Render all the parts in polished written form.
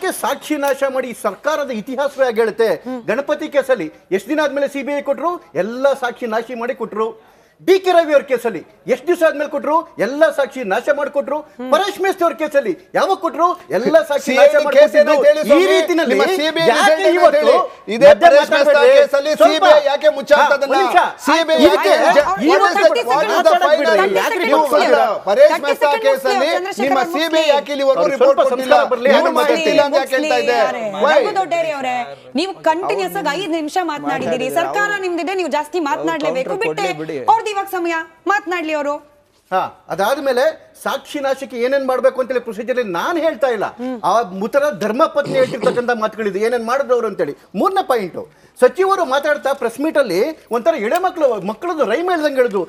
ಯಾವುದೇ ಸಾಕ್ಷಿ ನಾಶ ಮಾಡಿ ಸರ್ಕಾರದ ಇತಿಹಾಸವೇ ಆಗಿ ಹೇಳುತ್ತೆ. ಗಣಪತಿ ಕೇಸಲ್ಲಿ ಎಷ್ಟು ದಿನ ಆದ್ಮೇಲೆ CBI ಕೊಟ್ರು, ಎಲ್ಲ ಸಾಕ್ಷಿ ನಾಶಿ ಮಾಡಿ ಕೊಟ್ರು. DK ರವಿ ಅವ್ರ ಕೇಸಲ್ಲಿ ಎಷ್ಟು ದಿವಸ ಆದ್ಮೇಲೆ ಕೊಟ್ರು, ಎಲ್ಲ ಸಾಕ್ಷಿ ನಾಶ ಮಾಡಿಕೊಟ್ರು. ಪರೇಶ್ ಮೇಸ್ತಿ ಅವ್ರ ಕೇಸಲ್ಲಿ ಯಾವಾಗ ಕೊಟ್ರು, ಎಲ್ಲ ಸಾಕ್ಷಿ ನಾಶ ಮಾಡಿಕೊಟ್ಟಿದ್ದು. ಈ ರೀತಿನಲ್ಲಿ ನೀವು ಕಂಟಿನ್ಯೂಸ್ ಆಗಿ 5 ನಿಮಿಷ ಮಾತನಾಡಿದಿರಿ. ಸರ್ಕಾರ ನಿಮ್ದಿದೆ, ನೀವು ಜಾಸ್ತಿ ಮಾತನಾಡಲೇಬೇಕು. ಬಿಟ್ಟೆ ಅವ್ರದ್ದು ಇವಾಗ ಸಮಯ ಮಾತನಾಡ್ಲಿ ಅವರು. ಅದಾದ್ಮೇಲೆ ಸಾಕ್ಷಿ ನಾಶಕ್ಕೆ ಏನೇನ್ ಮಾಡ್ಬೇಕು ಅಂತೇಳಿ ಪ್ರೊಸೀಜರ್ ನಾನು ಹೇಳ್ತಾ ಇಲ್ಲ. ಆ ಮುತರ ಧರ್ಮಪತ್ನಿ ಹೇಳ್ತಿರ್ತಕ್ಕಂಥ ಮಾತುಗಳಿದೆ, ಏನೇನ್ ಮಾಡಿದ್ರು ಅವರು ಅಂತೇಳಿ. 3ನೇ ಪಾಯಿಂಟ್, ಸಚಿವರು ಮಾತಾಡ್ತಾ ಪ್ರೆಸ್ ಮೀಟ್ ಅಲ್ಲಿ ಒಂಥರ ಎಳೆ ಮಕ್ಕಳದ್ದು ರೈಮ್ ಹೇಳ್ದಂಗೆ ಹೇಳಿದ್ರು.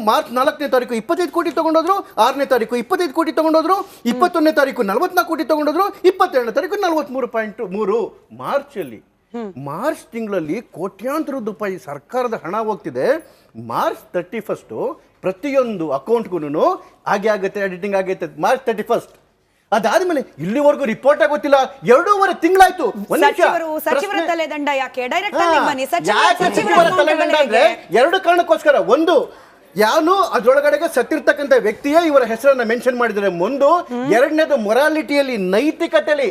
ಮಾರ್ಚ್ 4ನೇ ತಾರೀಕು 25 ಕೋಟಿ ತಗೊಂಡೋದ್ರು, 6ನೇ ತಾರೀಕು 25 ಕೋಟಿ ತಗೊಂಡೋದ್ರು, 21ನೇ ತಾರೀಕು 44 ಕೋಟಿ ತಗೊಂಡೋದ್ರು, 22ನೇ ತಾರೀಕು 43.3. ಮಾರ್ಚ್ ತಿಂಗಳಲ್ಲಿ ಕೋಟ್ಯಾಂತರ ರೂಪಾಯಿ ಸರ್ಕಾರದ ಹಣ ಹೋಗ್ತಿದೆ. ಮಾರ್ಚ್ 31 ಪ್ರತಿಯೊಂದು ಅಕೌಂಟ್ಗೂ ಹಾಗೆ ಆಗುತ್ತೆ, ಎಡಿಟಿಂಗ್ ಆಗೈತೆ ಮಾರ್ಚ್ 31. ಅದಾದ್ಮೇಲೆ ಇಲ್ಲಿವರೆಗೂ ರಿಪೋರ್ಟ್ ಆಗೋತಿಲ್ಲ. 2.5 ತಿಂಗಳಾಯ್ತು. ಸಚಿವರ ತಲೆದಂಡ ಯಾಕೆ? ಡೈರೆಕ್ಟ್ ತಲೆದಂಡ ಅಂದ್ರೆ 2 ಕಾರಣಕ್ಕೋಸ್ಕರ. ಒಂದು, ಯಾನು ಅದ್ರೊಳಗಡೆಗೆ ಸತ್ತಿರ್ತಕ್ಕಂಥ ವ್ಯಕ್ತಿಯೇ ಇವರ ಹೆಸರನ್ನ ಮೆನ್ಷನ್ ಮಾಡಿದರೆ. ಒಂದು, ಎರಡನೇದು ಮೊರಾಲಿಟಿಯಲ್ಲಿ, ನೈತಿಕತೆಯಲ್ಲಿ.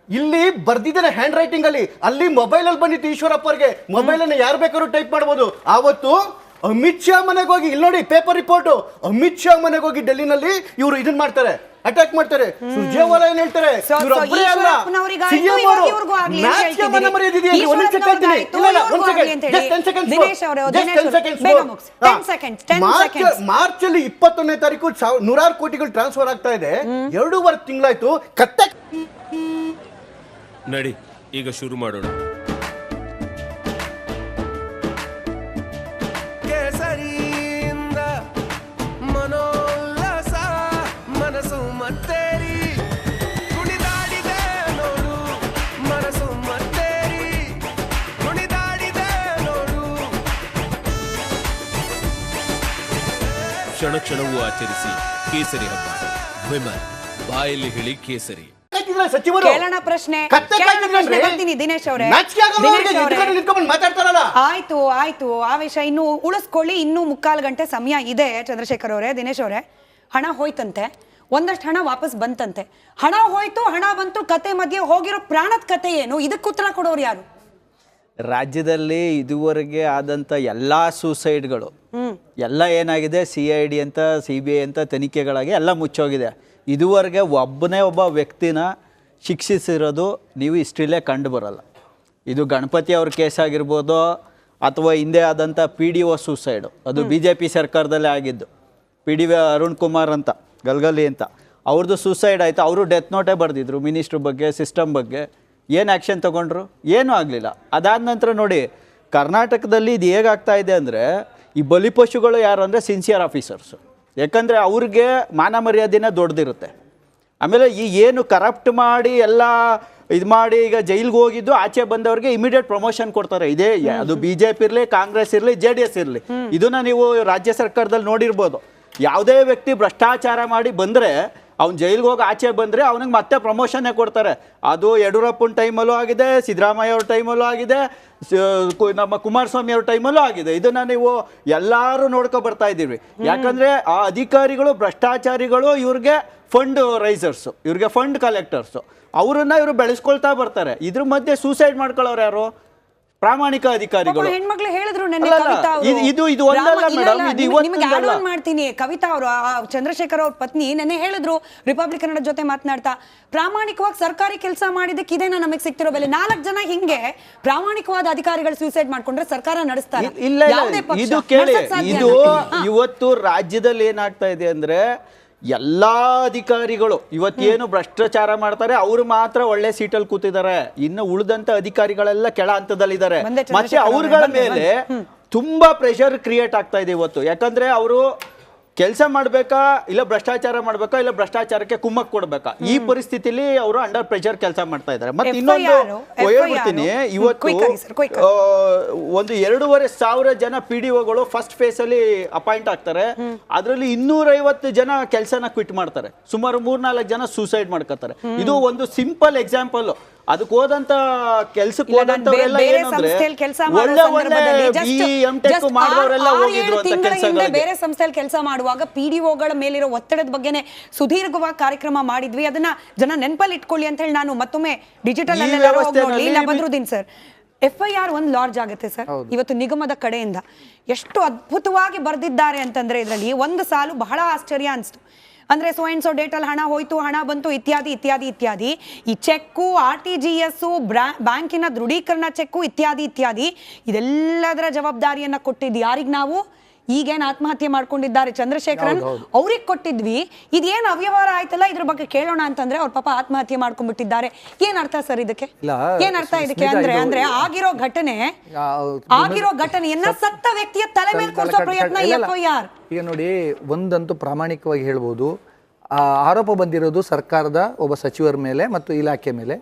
ಇಲ್ಲಿ ಬರ್ದಿದ್ದೇನೆ ಹ್ಯಾಂಡ್ ರೈಟಿಂಗ್ ಅಲ್ಲಿ, ಅಲ್ಲಿ ಮೊಬೈಲ್ ಅಲ್ಲಿ ಬಂದಿತ್ತು ಈಶ್ವರಪ್ಪ ಅವ್ರಿಗೆ. ಮೊಬೈಲ್ ಅನ್ನು ಯಾರು ಬೇಕಾದ್ರೂ ಟೈಪ್ ಮಾಡಬಹುದು. ಆವತ್ತು ಅಮಿತ್ ಶಾ ಮನೆಗೆ ಹೋಗಿ, ಇಲ್ಲಿ ನೋಡಿ ಪೇಪರ್ ರಿಪೋರ್ಟ್, ಅಮಿತ್ ಶಾ ಮನೆಗೆ ಹೋಗಿ ಡೆಲ್ಲಿನಲ್ಲಿ ಇವರು ಇದನ್ನ ಮಾಡ್ತಾರೆ, ಅಟ್ಯಾಕ್ ಮಾಡ್ತಾರೆ. ಸುರ್ಜೇವಾಲಾ ಏನ್ ಹೇಳ್ತಾರೆ, ಇವರೊಬ್ಬರೇ ಅಲ್ಲ ಸಿಎಂ ಅವರು ಮಾರ್ಚ್ ಅಲ್ಲಿ 21ನೇ ತಾರೀಕು 100 ಕೋಟಿಗಳು ಟ್ರಾನ್ಸ್ಫರ್ ಆಗ್ತಾ ಇದೆ. 2.5 ತಿಂಗಳಾಯ್ತು. ಕತ್ತೆ ನಡಿ ಈಗ ಶುರು ಮಾಡೋಣ. ಕೇಸರಿಯಿಂದ ಮನೋಲ್ಲಾಸ ಮನಸ್ಸು ಮತ್ತೇರಿ ಕುಣಿದಾಡಿದೆ ನೋಡು, ಮನಸ್ಸು ಮತ್ತೇರಿ ಕುಣಿದಾಡಿದೆ ನೋಡು. ಕ್ಷಣ ಕ್ಷಣವೂ ಆಚರಿಸಿ ಕೇಸರಿ ಹಬ್ಬ. ವಿಮಲ್ ಬಾಯಲ್ಲಿ ಹೇಳಿ ಕೇಸರಿ. ಸಚಿವರು ಕೇಳೋಣ ಪ್ರಶ್ನೆ. ಬರ್ತೀನಿ ದಿನೇಶ್ ಅವರೇ. ಆಯ್ತು ಆವೇಶ ಇನ್ನು ಉಳಿಸ್ಕೊಳ್ಳಿ. ಇನ್ನು 3/4 ಗಂಟೆ ಸಮಯ ಇದೆ. ಚಂದ್ರಶೇಖರ್ ಅವರೇ, ದಿನೇಶ್ ಅವರೇ, ಹಣ ಹೋಯ್ತಂತೆ, ಒಂದಷ್ಟು ಹಣ ವಾಪಸ್ ಬಂತಂತೆ. ಹಣ ಹೋಯ್ತು, ಹಣ ಬಂತು, ಕತೆ ಮಧ್ಯೆ ಹೋಗಿರೋ ಪ್ರಾಣದ ಕತೆ ಏನು? ಇದಕ್ಕೆ ಉತ್ತರ ಕೊಡೋರು ಯಾರು? ರಾಜ್ಯದಲ್ಲಿ ಇದುವರೆಗೆ ಆದಂಥ ಎಲ್ಲ ಸೂಸೈಡ್ಗಳು ಎಲ್ಲ ಏನಾಗಿದೆ, CID ಅಂತ CBI ಅಂತ ತನಿಖೆಗಳಾಗಿ ಎಲ್ಲ ಮುಚ್ಚೋಗಿದೆ. ಇದುವರೆಗೆ ಒಬ್ಬ ವ್ಯಕ್ತಿನ ಶಿಕ್ಷಿಸಿರೋದು ನೀವು ಹಿಸ್ಟ್ರಿಲೇ ಕಂಡು ಬರಲ್ಲ. ಇದು ಗಣಪತಿ ಅವ್ರ ಕೇಸ್ ಆಗಿರ್ಬೋದು, ಅಥವಾ ಹಿಂದೆ ಆದಂಥ PDO ಸೂಸೈಡು, ಅದು BJP ಸರ್ಕಾರದಲ್ಲೇ ಆಗಿದ್ದು. PDO ಅರುಣ್ ಕುಮಾರ್ ಅಂತ ಗಲ್ಗಲಿ ಅಂತ, ಅವ್ರದ್ದು ಸೂಸೈಡ್ ಆಯಿತು. ಅವರು ಡೆತ್ ನೋಟೇ ಬರೆದಿದ್ರು ಮಿನಿಸ್ಟ್ರ್ ಬಗ್ಗೆ, ಸಿಸ್ಟಮ್ ಬಗ್ಗೆ. ಏನು ಆ್ಯಕ್ಷನ್ ತೊಗೊಂಡ್ರು? ಏನೂ ಆಗಲಿಲ್ಲ. ಅದಾದ ನಂತರ ನೋಡಿ ಕರ್ನಾಟಕದಲ್ಲಿ ಇದು ಹೇಗಾಗ್ತಾ ಇದೆ ಅಂದರೆ, ಈ ಬಲಿಪಶುಗಳು ಯಾರು ಅಂದರೆ ಸಿನ್ಸಿಯರ್ ಆಫೀಸರ್ಸು. ಯಾಕಂದರೆ ಅವ್ರಿಗೆ ಮಾನ ಮರ್ಯಾದೆನೇ ದೊಡ್ಡದಿರುತ್ತೆ. ಆಮೇಲೆ ಈ ಏನು ಕರಪ್ಟ್ ಮಾಡಿ ಎಲ್ಲ ಇದು ಮಾಡಿ ಈಗ ಜೈಲಿಗೆ ಹೋಗಿದ್ದು ಆಚೆ ಬಂದವ್ರಿಗೆ ಇಮಿಡಿಯೇಟ್ ಪ್ರಮೋಷನ್ ಕೊಡ್ತಾರೆ. ಇದೇ ಅದು BJP ಇರಲಿ, ಕಾಂಗ್ರೆಸ್ ಇರಲಿ, JDS ಇರಲಿ, ಇದನ್ನು ನೀವು ರಾಜ್ಯ ಸರ್ಕಾರದಲ್ಲಿ ನೋಡಿರ್ಬೋದು. ಯಾವುದೇ ವ್ಯಕ್ತಿ ಭ್ರಷ್ಟಾಚಾರ ಮಾಡಿ ಬಂದರೆ, ಅವ್ನು ಜೈಲಿಗೆ ಹೋಗಿ ಆಚೆ ಬಂದರೆ ಅವನಿಗೆ ಮತ್ತೆ ಪ್ರಮೋಷನ್ನೇ ಕೊಡ್ತಾರೆ. ಅದು ಯಡಿಯೂರಪ್ಪನ ಟೈಮಲ್ಲೂ ಆಗಿದೆ, ಸಿದ್ದರಾಮಯ್ಯ ಅವ್ರ ಟೈಮಲ್ಲೂ ಆಗಿದೆ, ನಮ್ಮ ಕುಮಾರಸ್ವಾಮಿ ಅವ್ರ ಟೈಮಲ್ಲೂ ಆಗಿದೆ. ಇದನ್ನು ನೀವು ಎಲ್ಲರೂ ನೋಡ್ಕೊ ಬರ್ತಾ ಇದ್ದೀವಿ. ಯಾಕಂದರೆ ಆ ಅಧಿಕಾರಿಗಳು ಭ್ರಷ್ಟಾಚಾರಿಗಳು, ಇವ್ರಿಗೆ ಫಂಡ್ ರೈಸರ್ಸು, ಇವ್ರಿಗೆ ಫಂಡ್ ಕಲೆಕ್ಟರ್ಸು, ಅವರನ್ನು ಇವರು ಬೆಳೆಸ್ಕೊಳ್ತಾ ಬರ್ತಾರೆ. ಇದ್ರ ಮಧ್ಯೆ ಸೂಸೈಡ್ ಮಾಡ್ಕೊಳ್ಳೋರು ಯಾರು? ಪ್ರಾಮಾಣಿಕ ಅಧಿಕಾರಿಗಳು. ಹೆಣ್ಮಕ್ಳು ಹೇಳಿದ್ರು ಮಾಡ್ತೀನಿ. ಕವಿತಾ ಅವರು, ಚಂದ್ರಶೇಖರ್ ಅವ್ರ ಪತ್ನಿ ನೆನ್ನೆ ಹೇಳಿದ್ರು ರಿಪಬ್ಲಿಕ್ ಜೊತೆ ಮಾತನಾಡ್ತಾ, ಪ್ರಾಮಾಣಿಕವಾಗಿ ಸರ್ಕಾರಿ ಕೆಲಸ ಮಾಡಿದಕ್ಕೆ ಇದೇನ ನಮಗೆ ಸಿಗ್ತಿರೋ ಬೆಲೆ. 4 ಜನ ಹಿಂಗೆ ಪ್ರಾಮಾಣಿಕವಾದ ಅಧಿಕಾರಿಗಳು ಸೂಸೈಡ್ ಮಾಡ್ಕೊಂಡ್ರೆ ಸರ್ಕಾರ ನಡೆಸ್ತಾರೆ. ಇದು ಕೇಳಿ, ಇದು ಇವತ್ತು ರಾಜ್ಯದಲ್ಲಿ ಏನಾಗ್ತಾ ಇದೆ ಅಂದ್ರೆ, ಎಲ್ಲ ಅಧಿಕಾರಿಗಳು ಇವತ್ತೇನು ಭ್ರಷ್ಟಾಚಾರ ಮಾಡ್ತಾರೆ ಅವರು ಮಾತ್ರ ಒಳ್ಳೆ ಸೀಟಲ್ಲಿ ಕೂತಿದ್ದಾರೆ. ಇನ್ನು ಉಳಿದಂತ ಅಧಿಕಾರಿಗಳೆಲ್ಲ ಕೆಳ ಹಂತದಲ್ಲಿದ್ದಾರೆ. ಮತ್ತೆ ಅವ್ರಗಳ ಮೇಲೆ ತುಂಬಾ ಪ್ರೆಷರ್ ಕ್ರಿಯೇಟ್ ಆಗ್ತಾ ಇದೆ ಇವತ್ತು. ಯಾಕಂದ್ರೆ ಅವರು ಕೆಲಸ ಮಾಡ್ಬೇಕಾ ಇಲ್ಲ ಭ್ರಷ್ಟಾಚಾರ ಮಾಡ್ಬೇಕಾ ಇಲ್ಲ ಭ್ರಷ್ಟಾಚಾರಕ್ಕೆ ಕುಮ್ಮಕ್ ಕೊಡ್ಬೇಕಾ, ಈ ಪರಿಸ್ಥಿತಿಲಿ ಅವರು ಅಂಡರ್ ಪ್ರೆಷರ್ ಕೆಲಸ ಮಾಡ್ತಾ ಇದ್ದಾರೆ. ಮತ್ತೆ ಇನ್ನೊಂದು ಹೇಳ್ಬಿಡ್ತೀನಿ, ಇವತ್ತು ಒಂದು 2,500 ಜನ PDOಗಳು ಫಸ್ಟ್ ಫೇಸ್ ಅಲ್ಲಿ ಅಪಾಯಿಂಟ್ ಆಗ್ತಾರೆ. ಅದರಲ್ಲಿ 250 ಜನ ಕೆಲಸನ ಕ್ವಿಟ್ ಮಾಡ್ತಾರೆ, ಸುಮಾರು 3-4 ಜನ ಸೂಸೈಡ್ ಮಾಡ್ಕೊತಾರೆ. ಇದು ಒಂದು ಸಿಂಪಲ್ ಎಕ್ಸಾಂಪಲ್. ಅದಕ್ಕೆ ಹೋದಂತ ಕೆಲ್ಸಕ್ಕೆ ಹೋದಂತವರೆಲ್ಲ ಏನಂದ್ರೆ ಒಳ್ಳೆ ಒಳ್ಳೆ BE.M.Tech ಮಾಡಿದವರೆಲ್ಲ ಹೋಗಿದ್ರು ಅಂತ ಕೆಲಸಗಳಿಗೆ. ಬೇರೆ ಸಂಸ್ಥೆಯಲ್ಲಿ ಕೆಲಸ ಮಾಡುವಾಗ PDOಗಳ ಮೇಲಿರೋ ಒತ್ತಡದ ಬಗ್ಗೆನೇ ಸುದೀರ್ಘವಾಗಿ ಕಾರ್ಯಕ್ರಮ ಮಾಡಿದ್ವಿ. ಅದನ್ನ ಜನ ನೆನಪಲ್ಲಿ ಇಟ್ಕೊಳ್ಳಿ ಅಂತ ಹೇಳಿ ನಾನು ಮತ್ತೊಮ್ಮೆ ಡಿಜಿಟಲ್ ಅಲ್ಲೆಲ್ಲ ಬದ್ರುದ್ದೀನ್ ಸರ್. FIR ಒಂದು ಲಾರ್ಜ್ ಆಗುತ್ತೆ ಸರ್. ಇವತ್ತು ನಿಗಮದ ಕಡೆಯಿಂದ ಎಷ್ಟು ಅದ್ಭುತವಾಗಿ ಬರೆದಿದ್ದಾರೆ ಅಂತಂದ್ರೆ ಇದರಲ್ಲಿ ಒಂದು ಸಾಲು ಬಹಳ ಆಶ್ಚರ್ಯ ಅನಿಸ್ತು. ಅಂದ್ರೆ ಸೊ ಅಂಡ್ ಸೊ ಡೇಟಲ್ಲಿ ಹಣ ಹೋಯ್ತು, ಹಣ ಬಂತು, ಇತ್ಯಾದಿ ಇತ್ಯಾದಿ ಇತ್ಯಾದಿ. ಈ ಚೆಕ್ಕು, RTGS, ಬ್ಯಾಂಕಿನ ದೃಢೀಕರಣ ಚೆಕ್ಕು ಇತ್ಯಾದಿ ಇತ್ಯಾದಿ, ಇದೆಲ್ಲದರ ಜವಾಬ್ದಾರಿಯನ್ನ ಕೊಟ್ಟಿದ್ದು ಯಾರಿಗೆ? ನಾವು ಈಗೇನು ಆತ್ಮಹತ್ಯೆ ಮಾಡ್ಕೊಂಡಿದ್ದಾರೆ ಚಂದ್ರಶೇಖರನ್ ಅವ್ರಿಗೆ ಕೊಟ್ಟಿದ್ವಿ. ಇದೇನು ಅವ್ಯವಹಾರ ಆಯ್ತಲ್ಲ, ಇದ್ರ ಬಗ್ಗೆ ಕೇಳೋಣ ಅಂತಂದ್ರೆ ಅವ್ರ ಪಾಪ ಆತ್ಮಹತ್ಯೆ ಮಾಡ್ಕೊಂಡ್ಬಿಟ್ಟಿದ್ದಾರೆ. ಏನ್ ಅರ್ಥ ಸರ್ ಇದಕ್ಕೆ? ಏನ್ ಅರ್ಥ ಇದಕ್ಕೆ ಅಂದ್ರೆ ಆಗಿರೋ ಘಟನೆಯನ್ನ ಸತ್ತ ವ್ಯಕ್ತಿಯ ತಲೆ ಮೇಲೆ ಕೂರಿಸೋ ಪ್ರಯತ್ನ FIR. ಈಗ ನೋಡಿ, ಒಂದಂತೂ ಪ್ರಾಮಾಣಿಕವಾಗಿ ಹೇಳ್ಬೋದು, ಆರೋಪ ಬಂದಿರೋದು ಸರ್ಕಾರದ ಒಬ್ಬ ಸಚಿವರ ಮೇಲೆ ಮತ್ತು ಇಲಾಖೆ ಮೇಲೆ.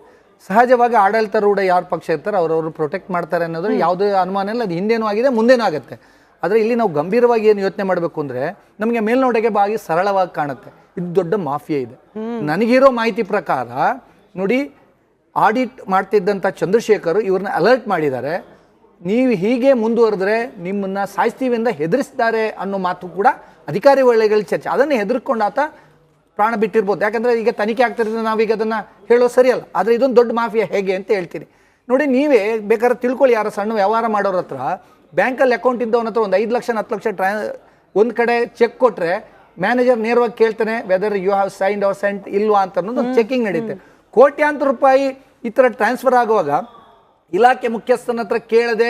ಸಹಜವಾಗಿ ಆಡಳಿತಾರೂಢ ಯಾರು ಪಕ್ಷ ಇರ್ತಾರೆ ಅವರವರು ಪ್ರೊಟೆಕ್ಟ್ ಮಾಡ್ತಾರೆ ಅನ್ನೋದ್ರ ಯಾವುದೇ ಅನುಮಾನ ಇಲ್ಲ. ಅದು ಹಿಂದೇನೂ ಆಗಿದೆ, ಮುಂದೇನೂ ಆಗುತ್ತೆ. ಆದರೆ ಇಲ್ಲಿ ನಾವು ಗಂಭೀರವಾಗಿ ಏನು ಯೋಚನೆ ಮಾಡಬೇಕು ಅಂದರೆ, ನಮಗೆ ಮೇಲ್ನೋಟಕ್ಕೆ ಬಾಗಿ ಸರಳವಾಗಿ ಕಾಣುತ್ತೆ, ಇದು ದೊಡ್ಡ ಮಾಫಿಯಾ ಇದೆ. ನನಗಿರೋ ಮಾಹಿತಿ ಪ್ರಕಾರ ನೋಡಿ, ಆಡಿಟ್ ಮಾಡ್ತಿದ್ದಂಥ ಚಂದ್ರಶೇಖರ್ ಇವ್ರನ್ನ ಅಲರ್ಟ್ ಮಾಡಿದ್ದಾರೆ. ನೀವು ಹೀಗೆ ಮುಂದುವರೆದ್ರೆ ನಿಮ್ಮನ್ನು ಸಾಯಿಸ್ತೀವಿ ಅಂತ ಹೆದರಿಸ್ತಾರೆ ಅನ್ನೋ ಮಾತು ಕೂಡ ಅಧಿಕಾರಿ ಒಳ್ಳೆಗಳ ಚರ್ಚೆ. ಅದನ್ನು ಹೆದರ್ಕೊಂಡು ಆತ ಪ್ರಾಣ ಬಿಟ್ಟಿರ್ಬೋದು. ಯಾಕಂದರೆ ಈಗ ತನಿಖೆ ಆಗ್ತಿರೋದು, ನಾವೀಗ ಅದನ್ನು ಹೇಳೋ ಸರಿಯಲ್ಲ. ಆದರೆ ಇದೊಂದು ದೊಡ್ಡ ಮಾಫಿಯಾ ಹೇಗೆ ಅಂತ ಹೇಳ್ತೀನಿ ನೋಡಿ. ನೀವೇ ಬೇಕಾದ್ರೆ ತಿಳ್ಕೊಳ್ಳಿ, ಯಾರು ಸಣ್ಣ ವ್ಯವಹಾರ ಮಾಡೋರ ಹತ್ರ ಬ್ಯಾಂಕಲ್ಲಿ ಅಕೌಂಟ್ ಇದ್ದವನ ಹತ್ರ ಒಂದು 5 ಲಕ್ಷ 10 ಲಕ್ಷ ಒಂದು ಕಡೆ ಚೆಕ್ ಕೊಟ್ಟರೆ ಮ್ಯಾನೇಜರ್ ನೇರವಾಗಿ ಕೇಳ್ತಾನೆ whether you have signed or sent ಇಲ್ವಾ ಅಂತ ಅನ್ನೋದು ಒಂದು ಚೆಕಿಂಗ್ ನಡೀತೆ. ಕೋಟ್ಯಾಂತರ ರೂಪಾಯಿ ಈ ಥರ ಟ್ರಾನ್ಸ್ಫರ್ ಆಗುವಾಗ ಇಲಾಖೆ ಮುಖ್ಯಸ್ಥನ ಹತ್ರ ಕೇಳದೆ,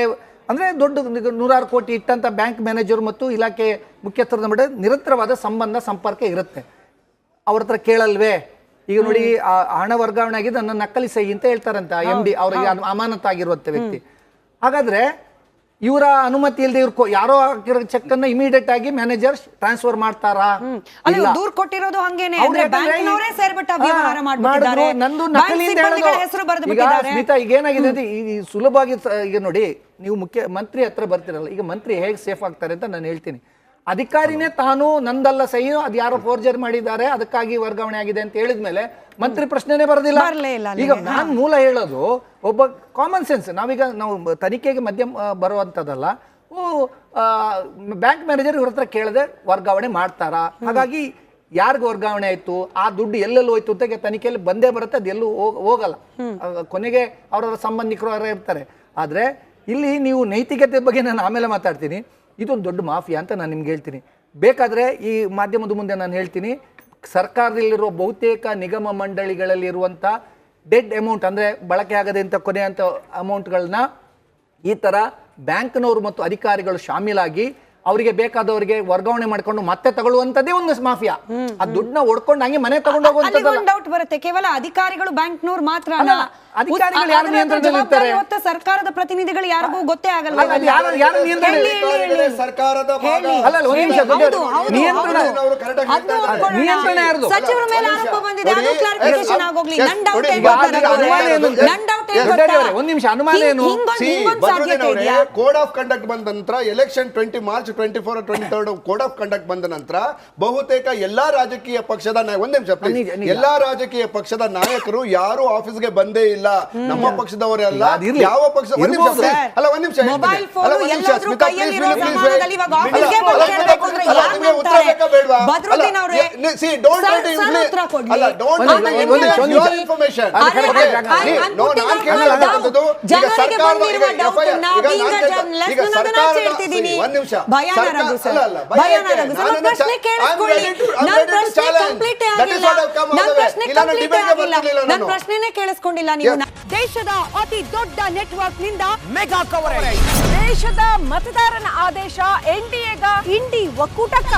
ಅಂದರೆ ದೊಡ್ಡ 100 ಕೋಟಿ ಇಟ್ಟಂಥ ಬ್ಯಾಂಕ್ ಮ್ಯಾನೇಜರ್ ಮತ್ತು ಇಲಾಖೆ ಮುಖ್ಯಸ್ಥರ ನಡುವೆ ನಿರಂತರವಾದ ಸಂಪರ್ಕ ಇರುತ್ತೆ. ಅವ್ರ ಹತ್ರ ಕೇಳಲ್ವೇ? ಈಗ ನೋಡಿ, ಹಣ ವರ್ಗಾವಣೆ ಆಗಿದೆ, ನನ್ನ ನಕಲಿ ಸಹಿ ಅಂತ ಹೇಳ್ತಾರಂತ MD, ಅವರಿಗೆ ಅಮಾನತಾಗಿರುವಂಥ ವ್ಯಕ್ತಿ. ಹಾಗಾದ್ರೆ ಇವರ ಅನುಮತಿ ಇಲ್ಲದೆ ಇವ್ರು ಯಾರೋ ಹಾಕಿರೋ ಚೆಕ್ ಅನ್ನ ಇಮಿಡಿಯೇಟ್ ಆಗಿ ಮ್ಯಾನೇಜರ್ ಟ್ರಾನ್ಸ್ಫರ್ ಮಾಡ್ತಾರಾ? ದೂರ್ ಕೊಟ್ಟಿರೋದು ಹಂಗೇನೆ, ಬ್ಯಾಂಕ್ನವರೇ ಸೇರ್ಬಿಟ್ಟು ಅವ್ಯವಹಾರ ಮಾಡ್ಬಿಟ್ಟಿದ್ದಾರೆ, ನಂದು ನಕಲಿ ಹೆಸರು ಬರೆದುಬಿಟ್ಟಿದ್ದಾರೆ. ಸ್ಮಿತಾ, ಈಗ ಏನಾಗಿದೆ ಅಂದ್ರೆ ಈ ಸುಲಭವಾಗಿ ಈಗ ನೋಡಿ, ನೀವು ಮಂತ್ರಿ ಹತ್ರ ಬರ್ತಿರಲ್ಲ, ಈಗ ಮಂತ್ರಿ ಹೇಗೆ ಸೇಫ್ ಆಗ್ತಾರೆ ಅಂತ ನಾನು ಹೇಳ್ತೀನಿ. ಅಧಿಕಾರಿನೇ ತಾನು ನಂದಲ್ಲ ಸಹಿ, ಅದು ಯಾರೋ ಫೋರ್ಜರಿ ಮಾಡಿದ್ದಾರೆ ಅದಕ್ಕಾಗಿ ವರ್ಗಾವಣೆ ಆಗಿದೆ ಅಂತ ಹೇಳಿದ್ಮೇಲೆ ಮಂತ್ರಿ ಪ್ರಶ್ನೆನೇ ಬರೋದಿಲ್ಲ. ಈಗ ನಾನು ಮೂಲ ಹೇಳೋದು ಒಬ್ಬ ಕಾಮನ್ ಸೆನ್ಸ್. ನಾವು ತನಿಖೆಗೆ ಮಧ್ಯಮ ಬರುವಂಥದ್ದಲ್ಲ. ಬ್ಯಾಂಕ್ ಮ್ಯಾನೇಜರ್ ಇವ್ರ ಹತ್ರ ಕೇಳದೆ ವರ್ಗಾವಣೆ ಮಾಡ್ತಾರಾ? ಹಾಗಾಗಿ ಯಾರಿಗ ವರ್ಗಾವಣೆ ಆಯ್ತು, ಆ ದುಡ್ಡು ಎಲ್ಲೆಲ್ಲೂ ಹೋಯ್ತು ಅಂತ ತನಿಖೆಯಲ್ಲಿ ಬಂದೇ ಬರುತ್ತೆ. ಅದು ಎಲ್ಲೂ ಹೋಗಲ್ಲ, ಕೊನೆಗೆ ಅವರ ಸಂಬಂಧಿಕರು ಇರ್ತಾರೆ. ಆದರೆ ಇಲ್ಲಿ ನೀವು ನೈತಿಕತೆ ಬಗ್ಗೆ ನಾನು ಆಮೇಲೆ ಮಾತಾಡ್ತೀನಿ. ಇದೊಂದು ದೊಡ್ಡ ಮಾಫಿಯಾ ಅಂತ ನಾನು ನಿಮ್ಗೆ ಹೇಳ್ತೀನಿ. ಬೇಕಾದರೆ ಈ ಮಾಧ್ಯಮದ ಮುಂದೆ ನಾನು ಹೇಳ್ತೀನಿ, ಸರ್ಕಾರದಲ್ಲಿರುವ ಬಹುತೇಕ ನಿಗಮ ಮಂಡಳಿಗಳಲ್ಲಿರುವಂಥ ಡೆಡ್ ಅಮೌಂಟ್, ಅಂದರೆ ಬಳಕೆ ಆಗದೆ ಅಂತ ಕೊನೆಯಂಥ ಅಮೌಂಟ್ಗಳನ್ನ ಈ ಥರ ಬ್ಯಾಂಕ್ನವರು ಮತ್ತು ಅಧಿಕಾರಿಗಳು ಶಾಮೀಲಾಗಿ ಅವರಿಗೆ ಬೇಕಾದವರಿಗೆ ವರ್ಗಾವಣೆ ಮಾಡ್ಕೊಂಡು ಮತ್ತೆ ತಗೊಳ್ಳುವಂತದ್ದೇ ಒಂದು ಮಾಫಿಯಾ. ಆ ದುಡ್ಡನ್ನ ಹೊಡ್ಕೊಂಡು ಹಂಗೆ ಮನೆ ತಗೊಂಡು ಹೋಗುವಂತದ್ದಲ್ಲ. ಡೌಟ್ ಬರುತ್ತೆ, ಕೇವಲ ಅಧಿಕಾರಿಗಳು ಬ್ಯಾಂಕ್ನವ್ರು ಮಾತ್ರ ಅಧಿಕಾರಿಗಳು ಯಾರು ನಿಯಂತ್ರಣದಲ್ಲಿ ಇರ್ತಾರೆ? ಸರ್ಕಾರದ ಪ್ರತಿನಿಧಿಗಳು ಯಾರಿಗೂ ಗೊತ್ತೇ ಆಗಲ್ಲ. ಸರ್ಕಾರದ ನಿಯಂತ್ರಣ ಯಾರ್ದು? ಸಚಿವರ ಮೇಲೆ ಆರೋಪ ಬಂದಿದೆ, ಅದು ಕ್ಲಾರಿಫಿಕೇಶನ್ ಆಗೋಗ್ಲಿ. ನನ್ ಡೌಟ್ ಒಂದ್ ನಿಮಿಷ, ಅನುಮಾನ ಏನು? ಕೋಡ್ ಆಫ್ ಕಂಡಕ್ಟ್ ಬಂದ ನಂತರ election March 24 23 code of conduct ಬಂದ ನಂತರ ಬಹುತೇಕ ಎಲ್ಲಾ ರಾಜಕೀಯ ಪಕ್ಷದ ಎಲ್ಲಾ ರಾಜಕೀಯ ಪಕ್ಷದ ನಾಯಕರು ಯಾರು ಆಫೀಸ್ಗೆ ಬಂದೇ ಇಲ್ಲ. ನಮ್ಮ ಪಕ್ಷದವರೇ ಅಲ್ಲ, ಯಾವ ಪಕ್ಷ. ಒಂದ್ ನಿಮಿಷ ಪ್ರಶ್ನೆನೇ ಕೇಳಿಸ್ಕೊಂಡಿಲ್ಲ ನೀವು. ದೇಶದ ಅತಿ ದೊಡ್ಡ ನೆಟ್ವರ್ಕ್ ನಿಂದ ಮೆಗಾ ಕವರೇಜ್. ದೇಶದ ಮತದಾರನ ಆದೇಶ NDAಗ ಇಂಡಿ ಒಕ್ಕೂಟಕ್ಕ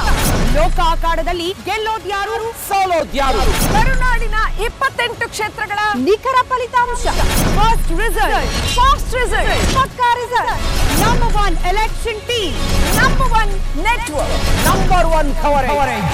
ಲೋಕ ಅಖಾಡದಲ್ಲಿ ಗೆಲ್ಲೋದ್ಯಾರು ಸೋಲೋದ್ಯಾರು? ಕರುನಾಡಿನ 28 ಕ್ಷೇತ್ರಗಳ ನಿಖರ ಫಲಿತಾಂಶ. ಫಾಸ್ಟ್ ರಿಸಲ್ಟ್, ಪಕ್ಕಾ result. Number 1 election team, number 1 network, number 1 coverage.